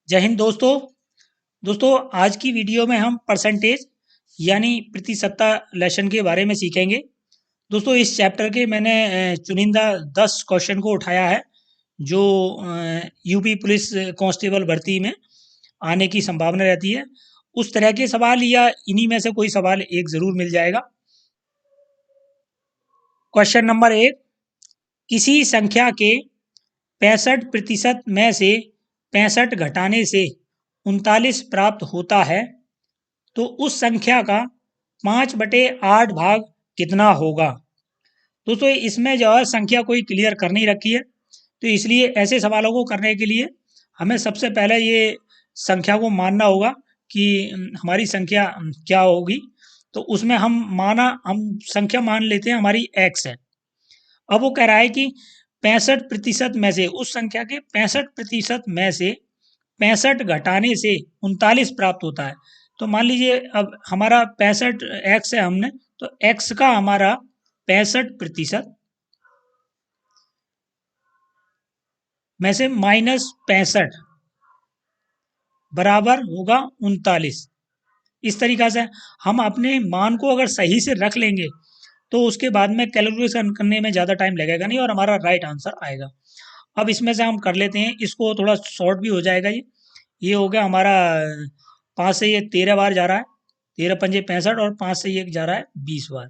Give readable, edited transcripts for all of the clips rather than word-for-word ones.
जय हिंद दोस्तों। आज की वीडियो में हम परसेंटेज यानी प्रतिशतता लेसन के बारे में सीखेंगे। दोस्तों इस चैप्टर के मैंने चुनिंदा 10 क्वेश्चन को उठाया है जो यूपी पुलिस कांस्टेबल भर्ती में आने की संभावना रहती है। उस तरह के सवाल या इन्हीं में से कोई सवाल एक ज़रूर मिल जाएगा। क्वेश्चन नंबर 1, किसी संख्या के 65% में से 65 घटाने से 39 प्राप्त होता है तो उस संख्या का 5/8 भाग कितना होगा। दोस्तों इसमें जो है संख्या कोई क्लियर कर नहीं रखी है, तो इसलिए ऐसे सवालों को करने के लिए हमें सबसे पहले ये संख्या को मानना होगा कि हमारी संख्या क्या होगी। तो उसमें हम संख्या मान लेते हैं हमारी x है। अब वो कह रहा है कि 65% में से, उस संख्या के 65% में से 65 घटाने से 39 प्राप्त होता है। तो मान लीजिए अब हमारा 65 x है, हमने तो x का हमारा 65% में से -65 बराबर होगा 39। इस तरीका से हम अपने मान को अगर सही से रख लेंगे तो उसके बाद में कैलकुलेशन करने में ज़्यादा टाइम लगेगा नहीं और हमारा राइट आंसर आएगा। अब इसमें से हम कर लेते हैं, इसको थोड़ा शॉर्ट भी हो जाएगा। ये हो गया हमारा 5 से ये 13 बार जा रहा है, 13 पंजे 65 और 5 से ये जा रहा है 20 बार।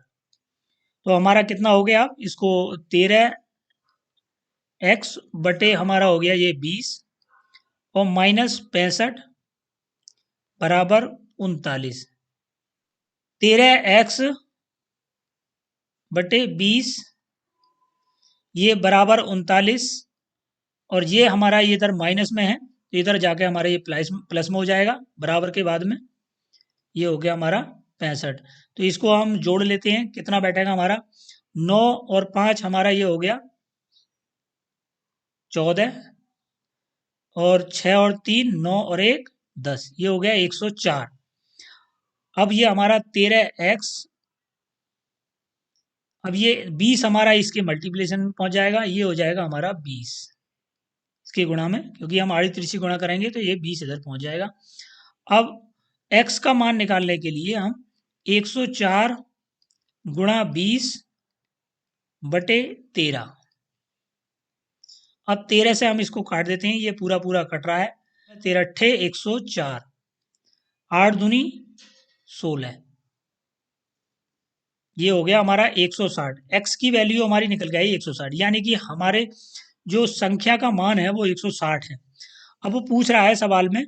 तो हमारा कितना हो गया, अब इसको 13x बटे हमारा हो गया ये 20 और -65 बराबर 39। 13x बटे 20 ये बराबर 39 और ये हमारा ये इधर माइनस में है तो इधर जाके हमारा ये प्लस में हो जाएगा बराबर के बाद में। ये हो गया हमारा 65। तो इसको हम जोड़ लेते हैं, कितना बैठेगा हमारा 9 और 5 हमारा ये हो गया 14 और 6 और 3 9 और 1 10, ये हो गया 104। अब ये हमारा 13x, अब ये 20 हमारा इसके मल्टीप्लिकेशन में पहुंच जाएगा, ये हो जाएगा हमारा 20 इसके गुणा में, क्योंकि हम आड़ी तिरछी गुणा करेंगे तो ये 20 इधर पहुंच जाएगा। अब x का मान निकालने के लिए हम 104 गुणा 20 बटे 13। अब 13 से हम इसको काट देते हैं, ये पूरा पूरा कट रहा है। 13 अट्ठे 104, 8 दूनी 16, ये हो गया हमारा 160। x की वैल्यू हमारी निकल गई 160, यानी कि हमारे जो संख्या का मान है वो 160 है। अब वो पूछ रहा है सवाल में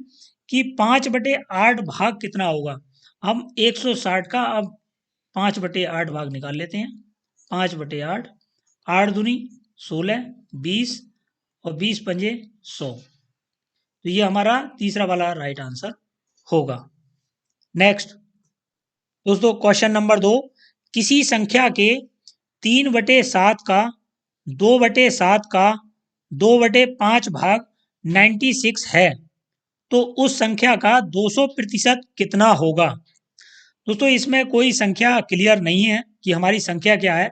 कि 5/8 भाग कितना होगा। हम 160 का अब 5/8 भाग निकाल लेते हैं। 5/8, 8 दूनी 16, 20 और 20 पंजे 100। तो ये हमारा तीसरा वाला राइट आंसर होगा। नेक्स्ट दोस्तों क्वेश्चन नंबर 2, किसी संख्या के 3/7 का 2/7 का 2/5 भाग 96 है तो उस संख्या का 200% कितना होगा। दोस्तों इसमें कोई संख्या क्लियर नहीं है कि हमारी संख्या क्या है,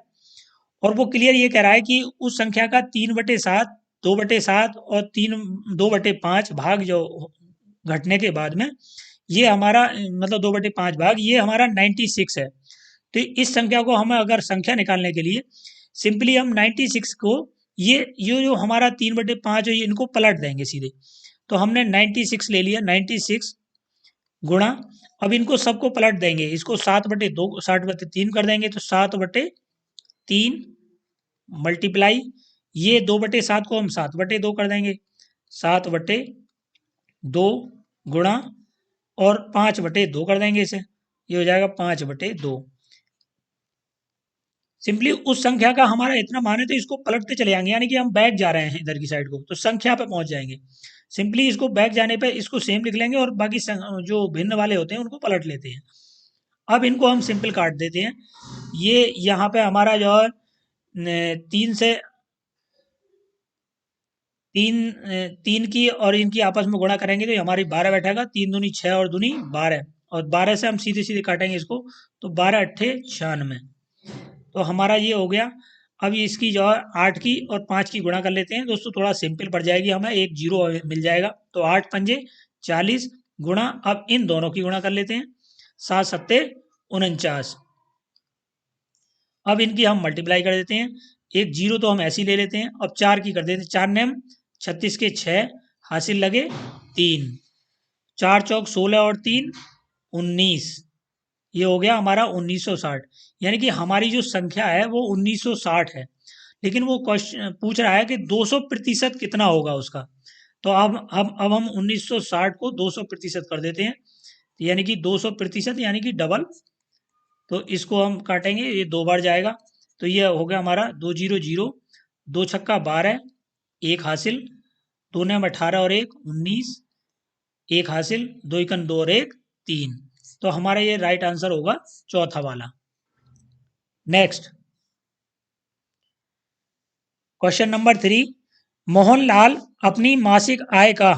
और वो क्लियर ये कह रहा है कि उस संख्या का 3/7, 2/7 और 2/5 भाग जो घटने के बाद में ये हमारा मतलब 2/5 भाग ये हमारा 96 है। तो इस संख्या को हमें अगर संख्या निकालने के लिए सिंपली हम 96 को ये जो हमारा 3/5 है इनको पलट देंगे सीधे। तो हमने 96 ले लिया, 96 गुणा, अब इनको सबको पलट देंगे, इसको 7/2 7/3 कर देंगे तो 7/3 मल्टीप्लाई ये 2/7 को हम 7/2 कर देंगे, 7/2 गुणा और 5/2 कर देंगे इसे, ये हो जाएगा 5/2। सिंपली उस संख्या का हमारा इतना मान है तो इसको पलटते चले जाएंगे, यानी कि हम बैक जा रहे हैं इधर की साइड को तो संख्या पे पहुंच जाएंगे। सिंपली इसको बैक जाने पे इसको सेम लिख लेंगे और बाकी जो भिन्न वाले होते हैं उनको पलट लेते हैं। अब इनको हम सिंपल काट देते हैं। ये यहाँ पे हमारा जो है 3 से 3 की और इनकी आपस में गुणा करेंगे तो ये हमारी 12 बैठेगा, 3 दूनी 6 और दूनी 12 और 12 से हम सीधे सीधे काटेंगे इसको तो 12 अट्ठे 96। तो हमारा ये हो गया। अब ये इसकी जो है 8 की और 5 की गुणा कर लेते हैं दोस्तों, थोड़ा सिंपल पड़ जाएगी, हमें एक जीरो मिल जाएगा। तो 8 पंजे 40 गुणा, अब इन दोनों की गुणा कर लेते हैं, 7 सत्ते 49। अब इनकी हम मल्टीप्लाई कर देते हैं, एक जीरो तो हम ऐसे ही ले लेते हैं, अब 4 की कर देते हैं, 4 नेम 36 के 6 हासिल लगे 3, 4 चौक 16 और 3 19, ये हो गया हमारा 1960। यानी कि हमारी जो संख्या है वो 1960 है, लेकिन वो क्वेश्चन पूछ रहा है कि 200% कितना होगा उसका। तो अब हम 1960 को 200% कर देते हैं, यानी कि 200% यानी कि डबल। तो इसको हम काटेंगे, ये 2 बार जाएगा, तो ये हो गया हमारा 2 जीरो जीरो, 2 छक्का 12, एक हासिल, 2 नेम 18 और 1 19, एक हासिल, 2 इकन 2 और 1 3। तो हमारा ये राइट आंसर होगा चौथा वाला। नेक्स्ट क्वेश्चन नंबर 3, मोहनलाल अपनी मासिक आय का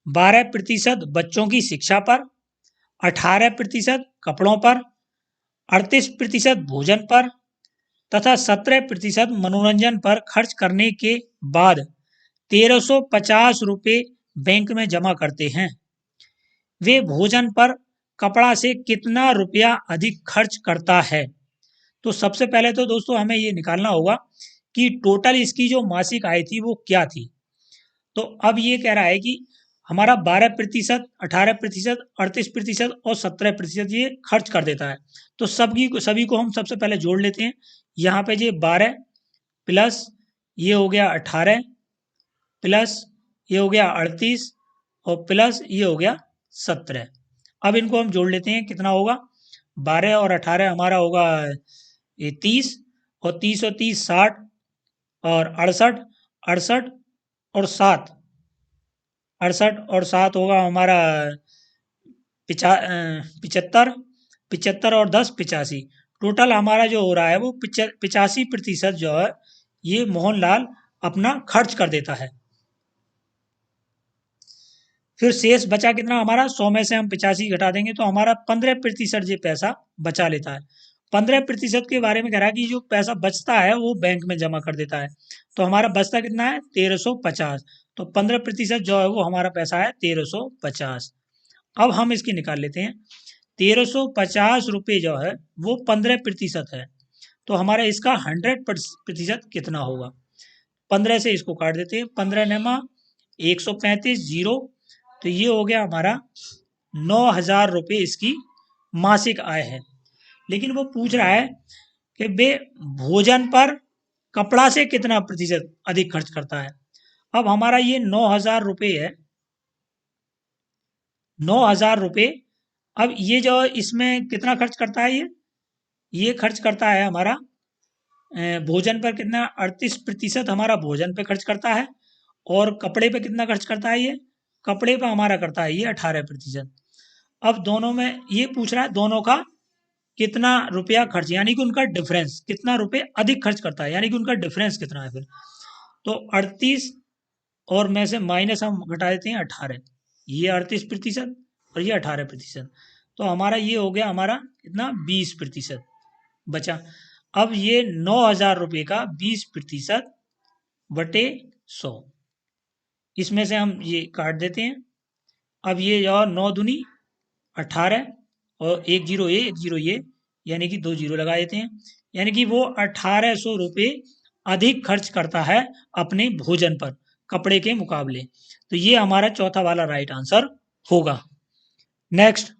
12% बच्चों की शिक्षा पर, 18% कपड़ों पर, 38% भोजन पर तथा 17% मनोरंजन पर खर्च करने के बाद 1350 रुपये बैंक में जमा करते हैं। वे भोजन पर कपड़ा से कितना रुपया अधिक खर्च करता है। तो सबसे पहले तो दोस्तों हमें ये निकालना होगा कि टोटल इसकी जो मासिक आय थी वो क्या थी। तो अब ये कह रहा है कि हमारा 12%, 18%, 38% और 17% ये खर्च कर देता है। तो सभी को हम सबसे पहले जोड़ लेते हैं। यहाँ पे ये 12 प्लस ये हो गया 18 प्लस ये हो गया 38 और प्लस ये हो गया 17। अब इनको हम जोड़ लेते हैं, कितना होगा, 12 और 18 हमारा होगा ये 30, और 30 और 30 60, और 68, 68 और 7, 68 और 7 होगा हमारा 75, 75 और 10 85। टोटल हमारा जो हो रहा है वो 85% जो है ये मोहनलाल अपना खर्च कर देता है। फिर शेष बचा कितना हमारा, 100 में से हम 85 घटा देंगे तो हमारा 15% ये पैसा बचा लेता है। 15% के बारे में कह रहा है कि जो पैसा बचता है वो बैंक में जमा कर देता है। तो हमारा बचता कितना है, 1350। तो 15% जो है वो हमारा पैसा है 1350। अब हम इसकी निकाल लेते हैं, 1350 रुपये जो है वो 15% है। तो हमारा इसका 100% कितना होगा। 15 से इसको काट देते हैं, 15 नेमा 135 जीरो, तो ये हो गया हमारा 9,000 रुपये इसकी मासिक आय है। लेकिन वो पूछ रहा है कि वे भोजन पर कपड़ा से कितना प्रतिशत अधिक खर्च करता है। अब हमारा ये 9,000 रुपये है, 9,000 रुपये। अब ये जो इसमें कितना खर्च करता है, ये खर्च करता है हमारा भोजन पर कितना, 38% हमारा भोजन पे खर्च करता है, और कपड़े पे कितना खर्च करता है, ये कपड़े पे हमारा करता है ये 18%। अब दोनों में ये पूछ रहा है दोनों का कितना रुपया खर्च, यानी कि उनका डिफरेंस कितना रुपये अधिक खर्च करता है, यानी कि उनका डिफरेंस कितना है। फिर तो 38 और में से माइनस हम घटा देते हैं 18, ये 38% और ये 18%। तो हमारा ये हो गया हमारा कितना, 20% बचा। अब ये 9,000 रुपये का 20% बटे 100, इसमें से हम ये काट देते हैं। अब ये और 9 दूनी 18 और एक जीरो ये एक जीरो ये, यानी कि 2 जीरो लगा देते हैं, यानी कि वो 1800 रुपये अधिक खर्च करता है अपने भोजन पर कपड़े के मुकाबले। तो ये हमारा चौथा वाला राइट आंसर होगा। नेक्स्ट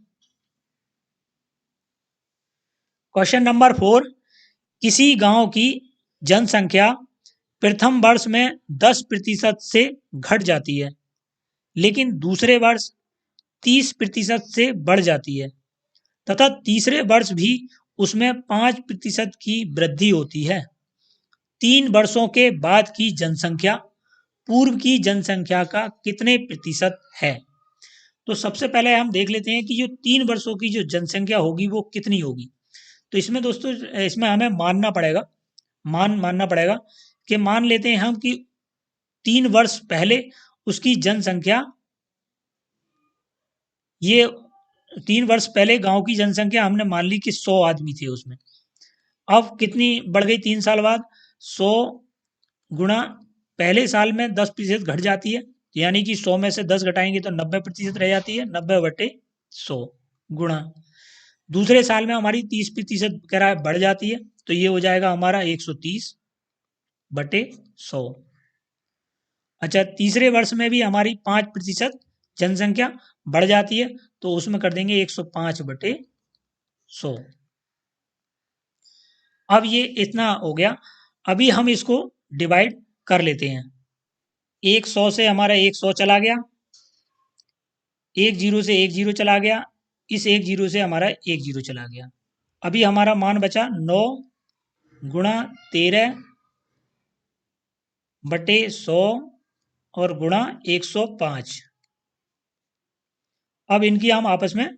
क्वेश्चन नंबर 4, किसी गांव की जनसंख्या प्रथम वर्ष में 10% से घट जाती है, लेकिन दूसरे वर्ष 30% से बढ़ जाती है तथा तीसरे वर्ष भी उसमें 5% की वृद्धि होती है। 3 वर्षों के बाद की जनसंख्या पूर्व की जनसंख्या का कितने प्रतिशत है। तो सबसे पहले हम देख लेते हैं कि जो 3 वर्षों की जो जनसंख्या होगी वो कितनी होगी। तो इसमें दोस्तों इसमें हमें मानना पड़ेगा कि मान लेते हैं हम कि 3 वर्ष पहले उसकी जनसंख्या, ये 3 वर्ष पहले गांव की जनसंख्या हमने मान ली कि 100 आदमी थे उसमें। अब कितनी बढ़ गई 3 साल बाद, 100 गुणा पहले साल में 10% घट जाती है, यानी कि 100 में से 10 घटाएंगे तो 90% रह जाती है, 90/100 गुणा दूसरे साल में हमारी 30% कह रहा है बढ़ जाती है, तो ये हो जाएगा हमारा 130/100। अच्छा, तीसरे वर्ष में भी हमारी 5% जनसंख्या बढ़ जाती है, तो उसमें कर देंगे 105/100। अब ये इतना हो गया। अभी हम इसको डिवाइड कर लेते हैं। 100 से हमारा 100 चला गया, 10 से 10 चला गया, इस 10 से हमारा 10 चला गया। अभी हमारा मान बचा 9 गुणा 13/100 और गुणा 105। अब इनकी हम आपस में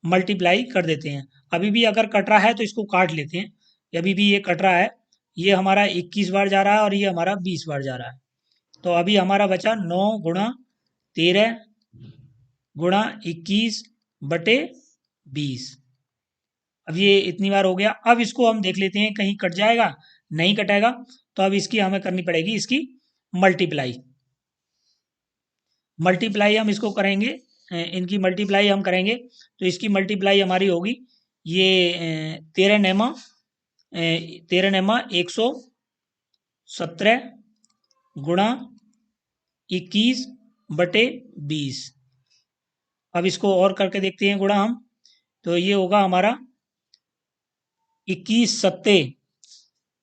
मल्टीप्लाई कर देते हैं। अभी भी अगर कट रहा है तो इसको काट लेते हैं। अभी भी ये कट रहा है, ये हमारा 21 बार जा रहा है और ये हमारा 20 बार जा रहा है। तो अभी हमारा बचा 9 गुणा 13 गुणा 21/20। अब ये इतनी बार हो गया। अब इसको हम देख लेते हैं कहीं कट जाएगा, नहीं कटेगा, तो अब इसकी हमें करनी पड़ेगी इसकी मल्टीप्लाई। मल्टीप्लाई हम इसको करेंगे, इनकी मल्टीप्लाई हम करेंगे, तो इसकी मल्टीप्लाई हमारी होगी ये 13 117 गुणा 21/20। अब इसको और करके देखते हैं गुणा हम, तो ये होगा हमारा 21 सत्ते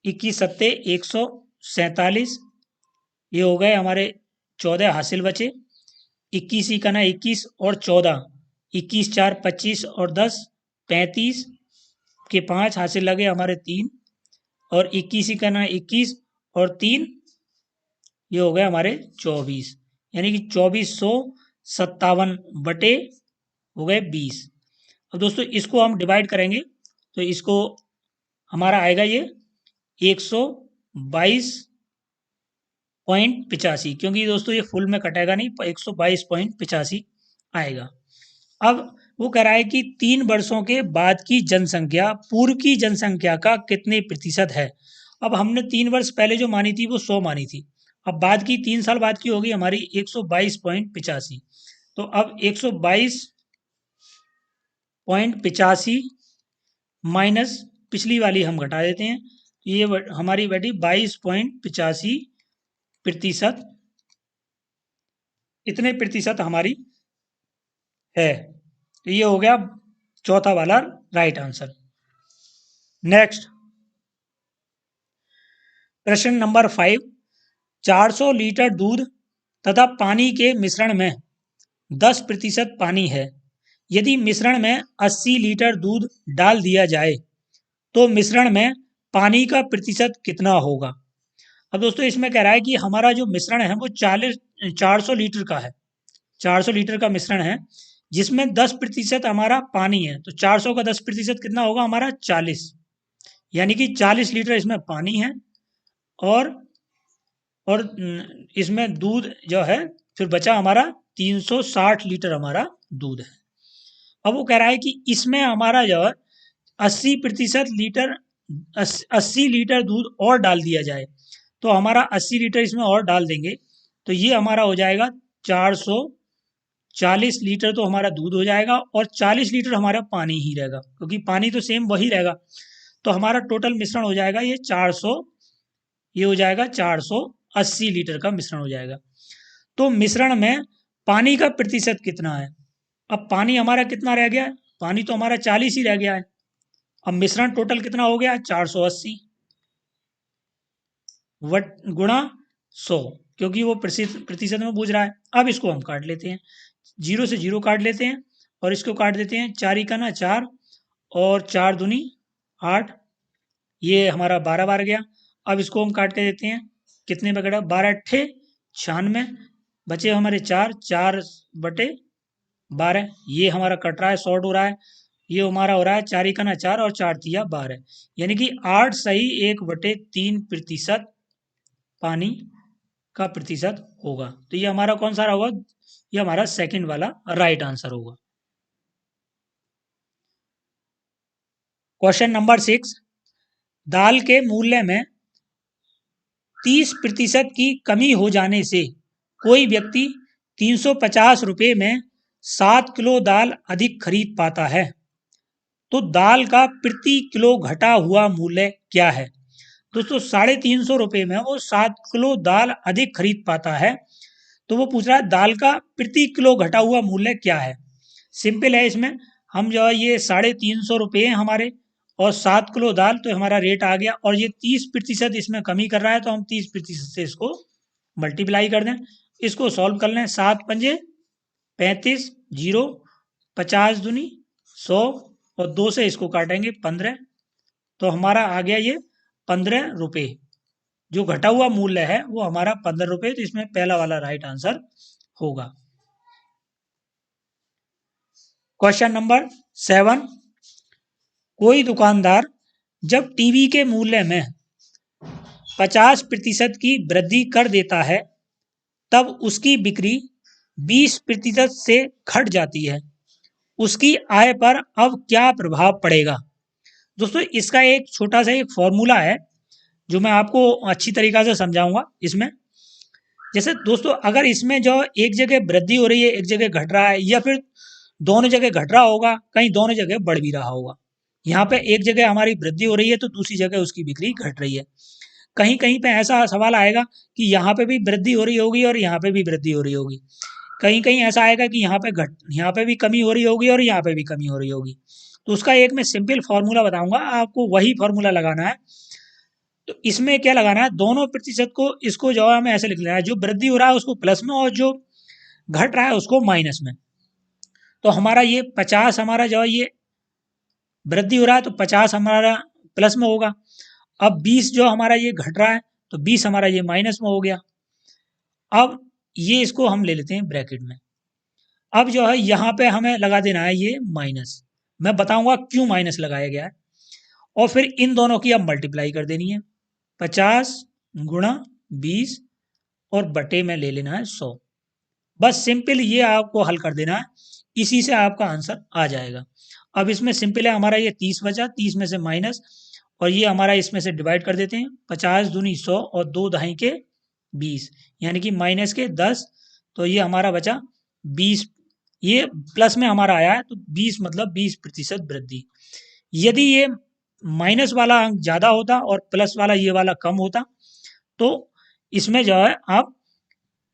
147। ये हो गए हमारे 14 हासिल बचे। 21 ही करना, 21 और 14, 21 4 25 और 10 35 के 5 हासिल लगे हमारे 3, और 21 ही करना, 21 और 3, ये हो गए हमारे 24, यानी कि 2457 हो गए 20। अब दोस्तों इसको हम डिवाइड करेंगे, तो इसको हमारा आएगा ये 122.85, क्योंकि दोस्तों ये फुल में कटेगा नहीं, 122.85 आएगा। अब वो कह रहा है कि 3 वर्षों के बाद की जनसंख्या पूर्व की जनसंख्या का कितने प्रतिशत है। अब हमने 3 वर्ष पहले जो मानी थी वो 100 मानी थी, अब बाद की 3 साल बाद की होगी हमारी 122.85। तो अब 122.85 माइनस पिछली वाली हम घटा देते हैं, तो ये हमारी बैठी 22.85%। इतने प्रतिशत हमारी है, तो ये हो गया चौथा वाला राइट आंसर। नेक्स्ट प्रश्न नंबर 5, 400 लीटर दूध तथा पानी के मिश्रण में 10% पानी है। यदि मिश्रण में 80 लीटर दूध डाल दिया जाए तो मिश्रण में पानी का प्रतिशत कितना होगा। अब दोस्तों इसमें कह रहा है कि हमारा जो मिश्रण है वो 400 लीटर का है, 400 लीटर का मिश्रण है, जिसमें 10% हमारा पानी है, तो 400 का 10% कितना होगा हमारा 40, यानी कि 40 लीटर इसमें पानी है, और इसमें दूध जो है फिर बचा हमारा 360 लीटर हमारा दूध है। अब वो कह रहा है कि इसमें हमारा जो है 80 लीटर दूध और डाल दिया जाए, तो हमारा 80 लीटर इसमें और डाल देंगे, तो ये हमारा हो जाएगा 440 लीटर, तो हमारा दूध हो जाएगा और 40 लीटर हमारा पानी ही रहेगा, क्योंकि पानी तो सेम वही रहेगा। तो हमारा टोटल मिश्रण हो जाएगा ये 400, ये हो जाएगा 480 लीटर का मिश्रण हो जाएगा। तो मिश्रण में पानी का प्रतिशत कितना है। अब पानी हमारा कितना रह गया है, पानी तो हमारा 40 ही रह गया है। अब मिश्रण टोटल कितना हो गया 480 गुणा 100, क्योंकि वो प्रतिशत में पूछ रहा है। अब इसको हम काट लेते हैं, 0 से 0 काट लेते हैं और इसको काट देते हैं, 4 का ना 4 और 4 दूनी 8, ये हमारा 12 बार गया। अब इसको हम काट के देते हैं, कितने में कटा 12 अट्ठे 96, बचे हमारे 4/12, ये हमारा कट रहा है, शॉर्ट हो रहा है, ये हमारा हो रहा है 4 का ना 4 और 4 तिया 12, यानी कि 8 सही 1/3% पानी का प्रतिशत होगा। तो ये हमारा कौन सा होगा, ये हमारा सेकंड वाला राइट आंसर होगा। क्वेश्चन नंबर 6, दाल के मूल्य में 30% की कमी हो जाने से कोई व्यक्ति 350 रुपये में 7 किलो दाल अधिक खरीद पाता है, तो दाल का प्रति किलो घटा हुआ मूल्य क्या है? दोस्तों 350 रुपये में वो 7 किलो दाल अधिक खरीद पाता है, तो वो पूछ रहा है दाल का प्रति किलो घटा हुआ मूल्य क्या है। सिंपल है, इसमें हम जो है ये 350 रुपये हमारे और 7 किलो दाल, तो हमारा रेट आ गया, और ये 30% इसमें कमी कर रहा है, तो हम 30% से इसको मल्टीप्लाई कर दें, इसको सॉल्व कर लें। 7 पंजे 35, 0, 50 दूनी 100, और 2 से इसको काटेंगे 15, तो हमारा आ गया ये 15 रुपये। जो घटा हुआ मूल्य है वो हमारा 15 रुपये, तो इसमें पहला वाला राइट आंसर होगा। क्वेश्चन नंबर 7, कोई दुकानदार जब टीवी के मूल्य में 50% की वृद्धि कर देता है, तब उसकी बिक्री 20% से घट जाती है, उसकी आय पर अब क्या प्रभाव पड़ेगा? दोस्तों इसका एक छोटा सा एक फॉर्मूला है जो मैं आपको अच्छी तरीक़ा से समझाऊंगा। इसमें जैसे दोस्तों अगर इसमें जो एक जगह वृद्धि हो रही है, एक जगह घट रहा है, या फिर दोनों जगह घट रहा होगा, कहीं दोनों जगह बढ़ भी रहा होगा। यहाँ पे एक जगह हमारी वृद्धि हो रही है तो दूसरी जगह उसकी बिक्री घट रही है। कहीं कहीं पे ऐसा सवाल आएगा कि यहाँ पे भी वृद्धि हो रही होगी और यहाँ पे भी वृद्धि हो रही होगी। कहीं कहीं ऐसा आएगा कि यहाँ पे भी कमी हो रही होगी और यहाँ पे भी कमी हो रही होगी। तो उसका एक मैं सिंपल फार्मूला बताऊंगा, आपको वही फार्मूला लगाना है। तो इसमें क्या लगाना है, दोनों प्रतिशत को, इसको जो है हमें ऐसे लिख लेना है, जो वृद्धि हो रहा है उसको प्लस में और जो घट रहा है उसको माइनस में। तो हमारा ये 50 हमारा जो है ये वृद्धि हो रहा है तो 50 हमारा प्लस में होगा। अब 20 जो हमारा ये घट रहा है तो 20 हमारा ये माइनस में हो गया। अब ये इसको हम ले लेते हैं ब्रैकेट में। अब जो है यहाँ पे हमें लगा देना है ये माइनस, मैं बताऊंगा क्यों माइनस लगाया गया है। और फिर इन दोनों की अब मल्टीप्लाई कर देनी है, 50 गुणा 20 और बटे में ले लेना है 100। बस सिंपल ये आपको हल कर देना है, इसी से आपका आंसर आ जाएगा। अब इसमें सिंपल है, हमारा ये 30 बचा, 30 में से माइनस, और ये हमारा इसमें से डिवाइड कर देते हैं, 50 दूनी 100 और 2 दहाई के 20, यानी कि माइनस के 10, तो ये हमारा बचा 20। ये प्लस में हमारा आया है तो 20 मतलब 20% वृद्धि। यदि ये माइनस वाला अंक ज़्यादा होता और प्लस वाला ये वाला कम होता तो इसमें जो है आप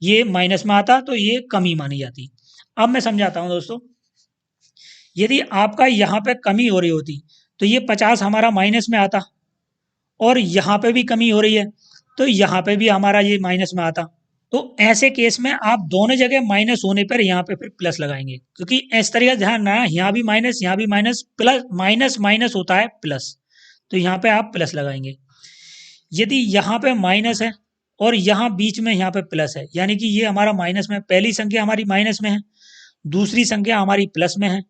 ये माइनस में आता तो ये कमी मानी जाती। अब मैं समझाता हूँ दोस्तों, यदि आपका यहाँ पे कमी हो रही होती तो ये 50 हमारा माइनस में आता, और यहाँ पे भी कमी हो रही है तो यहाँ पे भी हमारा ये माइनस में आता। तो ऐसे केस में आप दोनों जगह माइनस होने पर यहाँ पे फिर प्लस लगाएंगे, क्योंकि इस तरीके ध्यान रखना है, यहाँ भी माइनस यहाँ भी माइनस, प्लस माइनस माइनस होता है प्लस, तो यहाँ पे आप प्लस लगाएंगे। यदि यहाँ पे माइनस है और यहाँ बीच में यहाँ पे प्लस है, यानी कि ये हमारा माइनस में, पहली संख्या हमारी माइनस में है, दूसरी संख्या हमारी प्लस में है,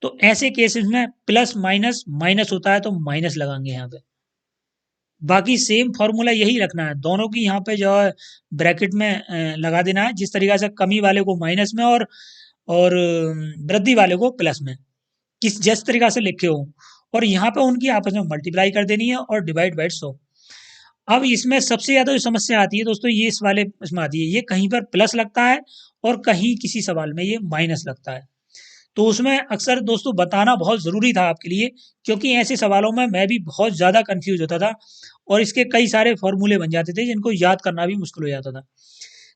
तो ऐसे केसेस में प्लस माइनस माइनस होता है तो माइनस लगाएंगे यहाँ पे। बाकी सेम फॉर्मूला यही रखना है, दोनों की यहाँ पे जो है ब्रैकेट में लगा देना है, जिस तरीके से कमी वाले को माइनस में और वृद्धि वाले को प्लस में, जिस तरीका से लिखे हो, और यहाँ पे उनकी आपस में मल्टीप्लाई कर देनी है और डिवाइड बाई 100। अब इसमें सबसे ज़्यादा जो समस्या आती है दोस्तों ये इस वाले इसमें आती है, ये कहीं पर प्लस लगता है और कहीं किसी सवाल में ये माइनस लगता है। तो उसमें अक्सर दोस्तों बताना बहुत ज़रूरी था आपके लिए, क्योंकि ऐसे सवालों में मैं भी बहुत ज़्यादा कंफ्यूज होता था और इसके कई सारे फॉर्मूले बन जाते थे जिनको याद करना भी मुश्किल हो जाता था।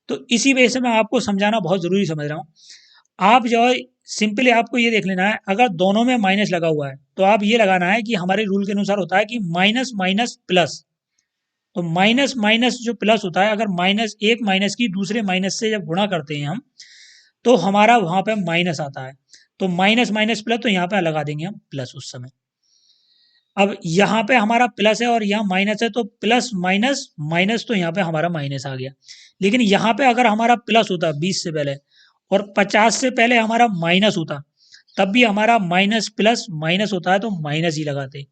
तो इसी वजह से मैं आपको समझाना बहुत ज़रूरी समझ रहा हूँ। आप जो है सिंपली आपको ये देख लेना है, अगर दोनों में माइनस लगा हुआ है तो आप ये लगाना है कि हमारे रूल के अनुसार होता है कि माइनस माइनस प्लस। तो माइनस माइनस जो प्लस होता है, अगर माइनस एक माइनस की दूसरे माइनस से जब गुणा करते हैं हम तो हमारा वहां पे माइनस आता है, तो माइनस माइनस प्लस, तो यहाँ पे लगा देंगे हम प्लस उस समय। अब यहाँ पे हमारा प्लस है और यहाँ माइनस है, तो प्लस माइनस माइनस, तो यहाँ पे हमारा माइनस आ गया। लेकिन यहाँ पे अगर हमारा प्लस होता 20 से पहले और 50 से पहले हमारा माइनस होता, तब भी हमारा माइनस प्लस माइनस होता है तो माइनस ही लगाते।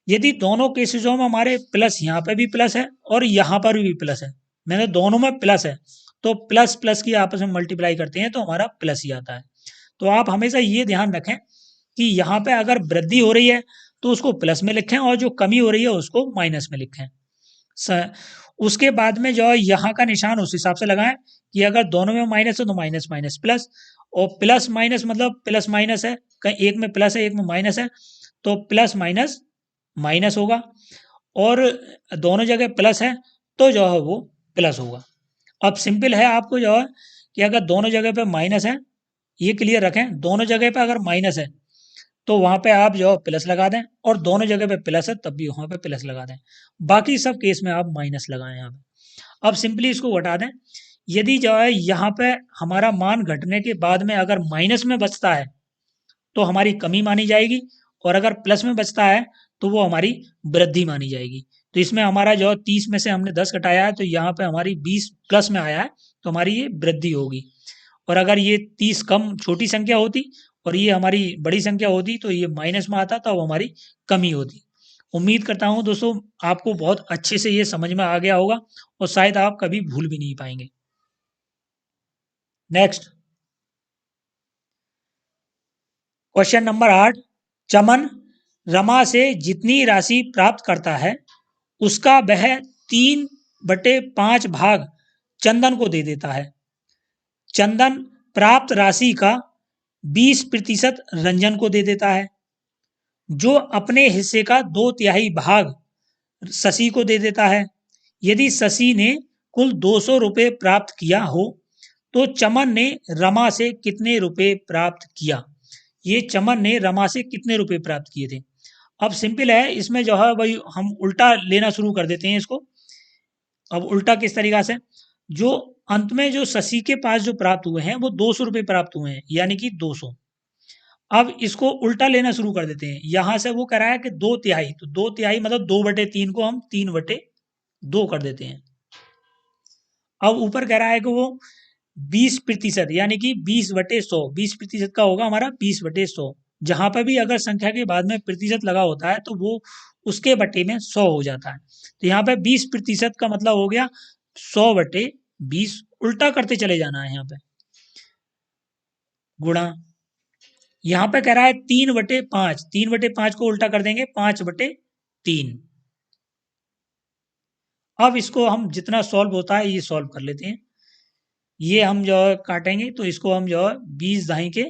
यदि दोनों केसेसों में हमारे प्लस, यहाँ पे भी प्लस है और यहाँ पर भी प्लस है, मैंने दोनों में प्लस है, तो प्लस प्लस की आपस में मल्टीप्लाई करते हैं तो हमारा प्लस ही आता है। तो आप हमेशा ये ध्यान रखें कि यहाँ पे अगर वृद्धि हो रही है तो उसको प्लस में लिखें और जो कमी हो रही है उसको माइनस में लिखें। उसके बाद में जो है यहाँ का निशान उस हिसाब से लगाएं कि अगर दोनों में माइनस है तो माइनस माइनस प्लस, और प्लस माइनस मतलब प्लस माइनस है, कहीं एक में प्लस है एक में माइनस है, तो प्लस माइनस माइनस होगा, और दोनों जगह प्लस है तो जो है वो प्लस होगा। अब सिंपल है, आपको जो है कि अगर दोनों जगह पे माइनस है, ये क्लियर रखें, दोनों जगह पे अगर माइनस है तो वहां पे आप जो प्लस लगा दें, और दोनों जगह पे प्लस है तब भी वहां पे प्लस लगा दें, बाकी सब केस में आप माइनस लगाएं यहाँ पे। अब सिंपली इसको घटा दें, यदि जो है यहाँ पे हमारा मान घटने के बाद में अगर माइनस में बचता है तो हमारी कमी मानी जाएगी, और अगर प्लस में बचता है तो वो हमारी वृद्धि मानी जाएगी। तो इसमें हमारा जो 30 में से हमने 10 घटाया है तो यहाँ पे हमारी 20 प्लस में आया है, तो हमारी ये वृद्धि होगी। और अगर ये 30 कम छोटी संख्या होती और ये हमारी बड़ी संख्या होती तो ये माइनस में आता, तो हमारी कमी होती। उम्मीद करता हूँ दोस्तों आपको बहुत अच्छे से ये समझ में आ गया होगा, और शायद आप कभी भूल भी नहीं पाएंगे। नेक्स्ट क्वेश्चन नंबर 8, चमन रमा से जितनी राशि प्राप्त करता है उसका वह 3/5 भाग चंदन को दे देता है। चंदन प्राप्त राशि का 20% रंजन को दे देता है, जो अपने हिस्से का 2/3 भाग शशि को दे देता है। यदि शशि ने कुल 200 रुपये प्राप्त किया हो तो चमन ने रमा से कितने रुपए प्राप्त किया। ये चमन ने रमा से कितने रुपए प्राप्त किए थे। अब सिंपल है, इसमें जो है वही हम उल्टा लेना शुरू कर देते हैं इसको। अब उल्टा किस तरीका से, जो अंत में जो शशि के पास जो प्राप्त हुए हैं वो 200 रुपये प्राप्त हुए हैं, यानी कि 200। अब इसको उल्टा लेना शुरू कर देते हैं, यहां से वो कराया कि 2/3, तो 2/3 मतलब 2/3 को हम 3/2 कर देते हैं। अब ऊपर कह रहा है कि वो 20% यानी कि 20/100, 20% का होगा हमारा 20/100। जहां पर भी अगर संख्या के बाद में प्रतिशत लगा होता है तो वो उसके बटे में 100 हो जाता है। तो यहाँ पे 20% का मतलब हो गया 100/20, उल्टा करते चले जाना है यहाँ पे, गुणा। यहाँ पे कह रहा है 3/5, 3/5 को उल्टा कर देंगे 5/3। अब इसको हम जितना सॉल्व होता है ये सॉल्व कर लेते हैं। ये हम जो है काटेंगे तो इसको हम जो है 20 दाई के,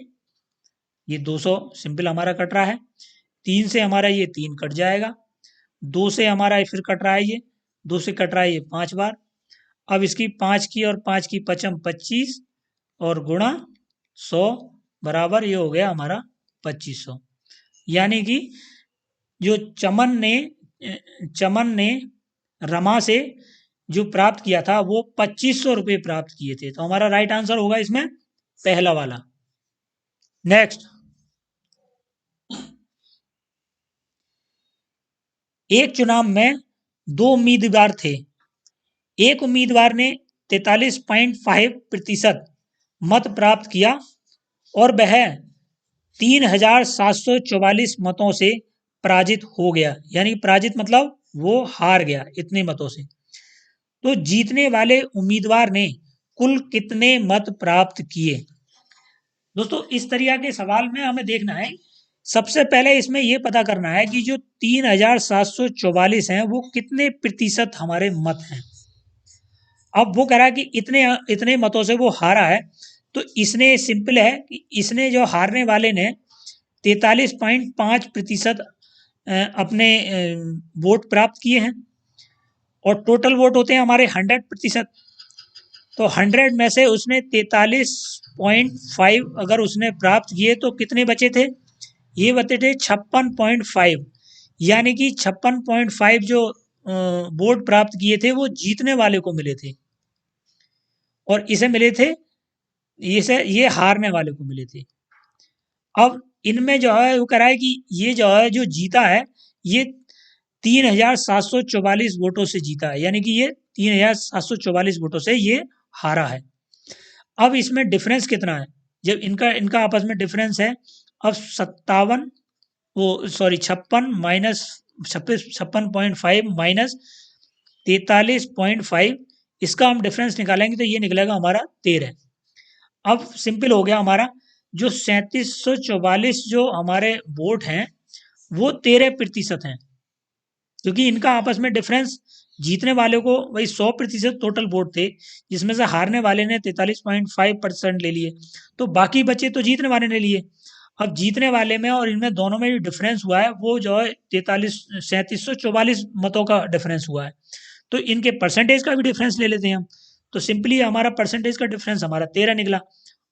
ये 200 सिंपल हमारा कट रहा है, 3 से हमारा ये 3 कट जाएगा, 2 से हमारा फिर कट रहा है ये 2 से कट रहा है ये 5 बार। अब इसकी 5 की और 5 की पचम 25, और गुणा 100 बराबर ये हो गया हमारा 2500। यानी कि जो चमन ने रमा से जो प्राप्त किया था वो 2500 रुपये प्राप्त किए थे। तो हमारा राइट आंसर होगा इसमें पहला वाला। नेक्स्ट, एक चुनाव में 2 उम्मीदवार थे। एक उम्मीदवार ने 43.5% मत प्राप्त किया और वह 3744 मतों से पराजित हो गया, यानी पराजित मतलब वो हार गया इतने मतों से। तो जीतने वाले उम्मीदवार ने कुल कितने मत प्राप्त किए। दोस्तों इस तरीके के सवाल में हमें देखना है, सबसे पहले इसमें यह पता करना है कि जो 3744 हैं वो कितने प्रतिशत हमारे मत हैं। अब वो कह रहा है कि इतने इतने मतों से वो हारा है, तो इसने सिंपल है कि इसने जो हारने वाले ने 43.5% अपने वोट प्राप्त किए हैं, और टोटल वोट होते हैं हमारे 100%। तो 100 में से उसने 43.5 अगर उसने प्राप्त किए तो कितने बचे थे, ये बचे थे 56.5, यानी कि 56.5 जो वोट प्राप्त किए थे वो जीतने वाले को मिले थे, और इसे मिले थे ये हारने वाले को मिले थे। अब इनमें जो है वो कह रहा है कि ये जो है जो जीता है ये 3744 वोटों से जीता है, यानी कि ये 3744 वोटों से ये हारा है। अब इसमें डिफरेंस कितना है, जब इनका आपस में डिफरेंस है अब 57 वो सॉरी 56.5 माइनस 43.5, इसका हम डिफरेंस निकालेंगे तो ये निकलेगा हमारा 13। अब सिंपल हो गया हमारा, जो 3744 जो हमारे वोट हैं वो 13% हैं, क्योंकि इनका आपस में डिफरेंस जीतने वाले को वही 100% टोटल वोट थे, जिसमें से हारने वाले ने 43.5% ले लिए, तो बाकी बचे तो जीतने वाले ने लिए। अब जीतने वाले में और इनमें दोनों में जो डिफरेंस हुआ है वो जो है 3744 मतों का डिफरेंस हुआ है। तो इनके परसेंटेज का भी डिफरेंस ले लेते हैं हम। तो सिंपली हमारा परसेंटेज का डिफरेंस हमारा 13 निकला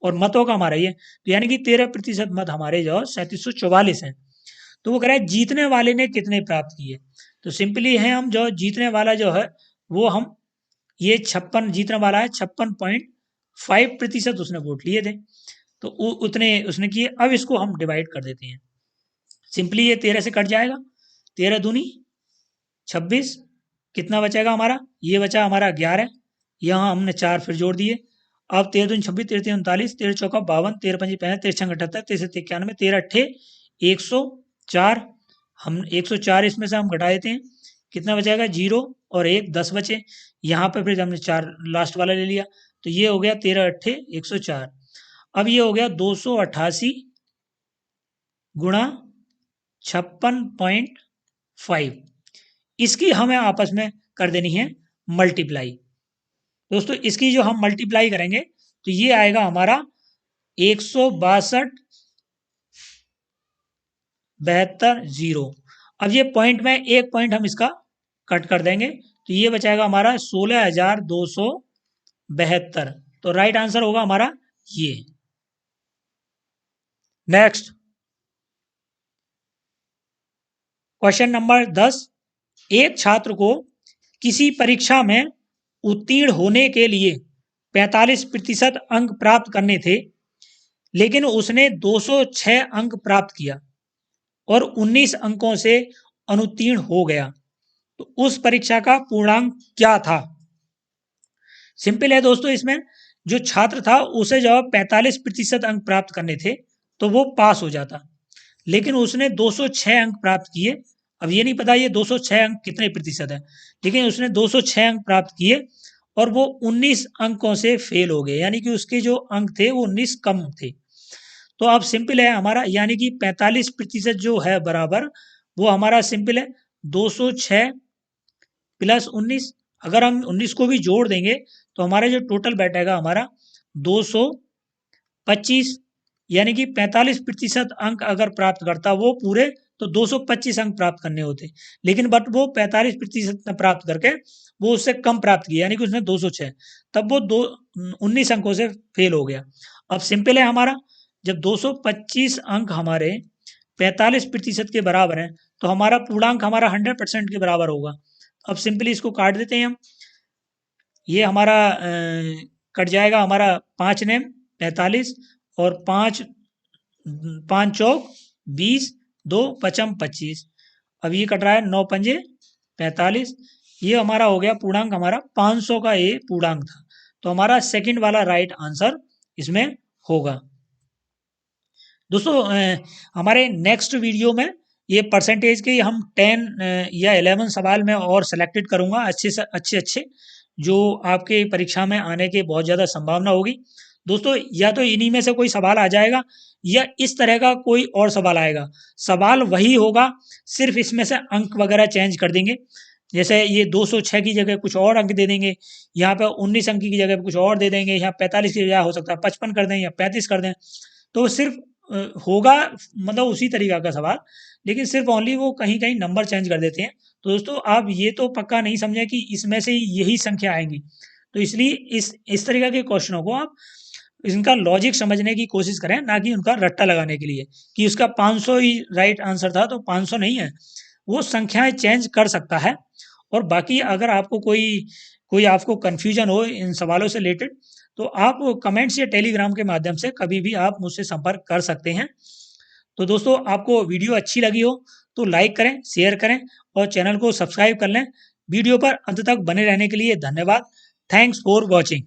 और मतों का हमारा ये, तो यानी कि 13% मत हमारे जो 3744 हैं। तो वो कह रहा है जीतने वाले ने कितने प्राप्त किए। तो सिंपली है हम जो जीतने वाला जो है वो हम ये 56 जीतने वाला है 56.5% उसने वोट लिए थे, तो उतने उसने किए। अब इसको हम डिवाइड कर देते हैं। सिंपली ये 13 से कट जाएगा, 13 दूनी 26, कितना बचेगा हमारा, ये बचा हमारा 11, यहाँ हमने 4 फिर जोड़ दिए। अब 13 दूनी 26, 13 39, 13 चौका 52, 13 पंजी 65, 13 छंग 78, 13 91, 13 अट्ठे 104। हम 104 इसमें से हम घटा देते हैं, कितना बचेगा 0 और 1 10 बचे। यहाँ पे फिर हमने 4 लास्ट वाला ले लिया, तो ये हो गया 13 अट्ठे 104। अब ये हो गया 288 गुणा 56.5, इसकी हमें आपस में कर देनी है मल्टीप्लाई। दोस्तों इसकी जो हम मल्टीप्लाई करेंगे तो ये आएगा हमारा 162.72 अब ये पॉइंट में एक पॉइंट हम इसका कट कर देंगे, तो ये बचाएगा हमारा 16,272। तो राइट आंसर होगा हमारा ये। नेक्स्ट क्वेश्चन नंबर 10, एक छात्र को किसी परीक्षा में उत्तीर्ण होने के लिए 45% अंक प्राप्त करने थे, लेकिन उसने 206 अंक प्राप्त किया और 19 अंकों से अनुत्तीर्ण हो गया, तो उस परीक्षा का पूर्णांक क्या था। सिंपल है दोस्तों, इसमें जो छात्र था उसे जब 45% अंक प्राप्त करने थे तो वो पास हो जाता, लेकिन उसने 206 अंक प्राप्त किए। अब ये नहीं पता ये 206 अंक कितने प्रतिशत है, लेकिन उसने 206 अंक प्राप्त किए और वो 19 अंकों से फेल हो गए, यानी कि उसके जो अंक थे वो 19 कम थे। तो अब सिंपल है हमारा, यानी कि 45% जो है बराबर वो हमारा सिंपल है 206 प्लस 19। अगर हम 19 को भी जोड़ देंगे तो हमारा जो टोटल बैठेगा हमारा 225, यानी कि 45% अंक अगर प्राप्त करता वो पूरे, तो 225 अंक प्राप्त करने होते, लेकिन बट वो 45% प्राप्त करके वो उससे कम प्राप्त किया, यानी कि उसने 206, तब वो 19 अंकों से फेल हो गया। अब सिंपल है हमारा, जब 225 अंक हमारे 45% के बराबर हैं तो हमारा पूर्णांक हमारा 100% के बराबर होगा। अब सिंपली इसको काट देते हैं हम, ये हमारा कट जाएगा हमारा 5 नेम 45 और 5 5 चौक 20, 2 पचम 25। अब ये कट रहा है 9 पंजे 45, ये हमारा हो गया पूर्णांक हमारा 500 का ये पूर्णांक था, तो हमारा सेकंड वाला राइट आंसर इसमें होगा। दोस्तों हमारे नेक्स्ट वीडियो में ये परसेंटेज के हम 10 या 11 सवाल मैं और सेलेक्टेड करूंगा, अच्छे से अच्छे जो आपके परीक्षा में आने की बहुत ज़्यादा संभावना होगी। दोस्तों या तो इन्हीं में से कोई सवाल आ जाएगा या इस तरह का कोई और सवाल आएगा, सवाल वही होगा, सिर्फ इसमें से अंक वगैरह चेंज कर देंगे। जैसे ये 206 की जगह कुछ और अंक दे देंगे, यहाँ पे 19 अंक की जगह कुछ और दे देंगे, यहाँ 45 की जगह हो सकता है 55 कर दें या 35 कर दें, तो सिर्फ होगा मतलब उसी तरीका का सवाल, लेकिन सिर्फ ओनली वो कहीं कहीं नंबर चेंज कर देते हैं। तो दोस्तों आप ये तो पक्का नहीं समझे कि इसमें से यही संख्या आएंगी, तो इसलिए इस तरीका के क्वेश्चनों को आप इनका लॉजिक समझने की कोशिश करें, ना कि उनका रट्टा लगाने के लिए कि उसका 500 ही राइट आंसर था, तो 500 नहीं है, वो संख्याएं चेंज कर सकता है। और बाकी अगर आपको कोई आपको कन्फ्यूजन हो इन सवालों से रिलेटेड, तो आप कमेंट्स या टेलीग्राम के माध्यम से कभी भी आप मुझसे संपर्क कर सकते हैं। तो दोस्तों आपको वीडियो अच्छी लगी हो तो लाइक करें, शेयर करें और चैनल को सब्सक्राइब कर लें। वीडियो पर अंत तक बने रहने के लिए धन्यवाद। Thanks for watching.